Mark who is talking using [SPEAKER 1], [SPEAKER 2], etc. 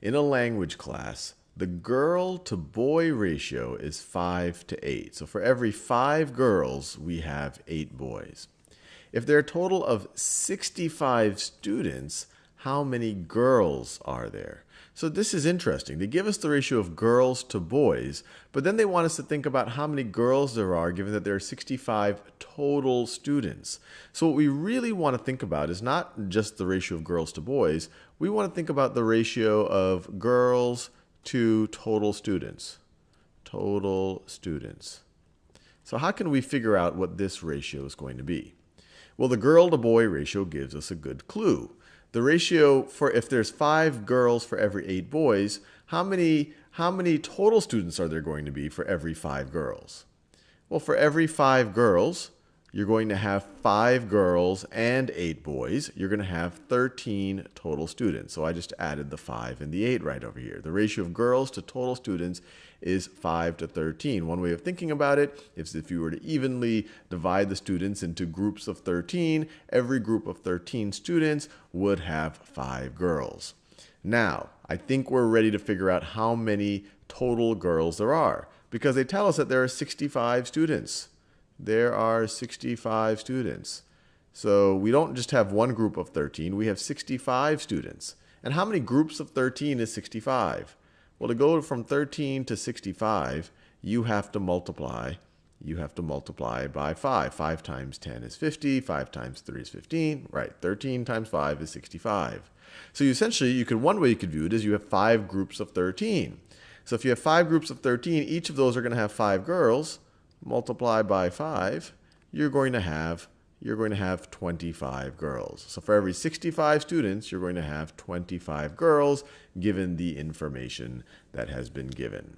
[SPEAKER 1] In a language class, the girl to boy ratio is 5 to 8. So for every 5 girls, we have 8 boys. If there are a total of 65 students, how many girls are there? So this is interesting. They give us the ratio of girls to boys, but then they want us to think about how many girls there are given that there are 65 total students. So what we really want to think about is not just the ratio of girls to boys. We want to think about the ratio of girls to total students. Total students. So how can we figure out what this ratio is going to be? Well, the girl to boy ratio gives us a good clue. The ratio for if there's 5 girls for every 8 boys, how many total students are there going to be for every 5 girls? Well, for every 5 girls, you're going to have 5 girls and 8 boys. You're going to have 13 total students. So I just added the 5 and the 8 right over here. The ratio of girls to total students is 5 to 13. One way of thinking about it is if you were to evenly divide the students into groups of 13, every group of 13 students would have 5 girls. Now, I think we're ready to figure out how many total girls there are because they tell us that there are 65 students. There are 65 students. So we don't just have one group of 13, we have 65 students. And how many groups of 13 is 65? Well, to go from 13 to 65, you have to multiply by 5. 5 times 10 is 50. 5 times 3 is 15. Right, 13 times 5 is 65. So essentially, one way you could view it is you have 5 groups of 13. So if you have 5 groups of 13, each of those are going to have 5 girls. Multiply by 5, you're going to have 25 girls. So for every 65 students, you're going to have 25 girls given the information that has been given.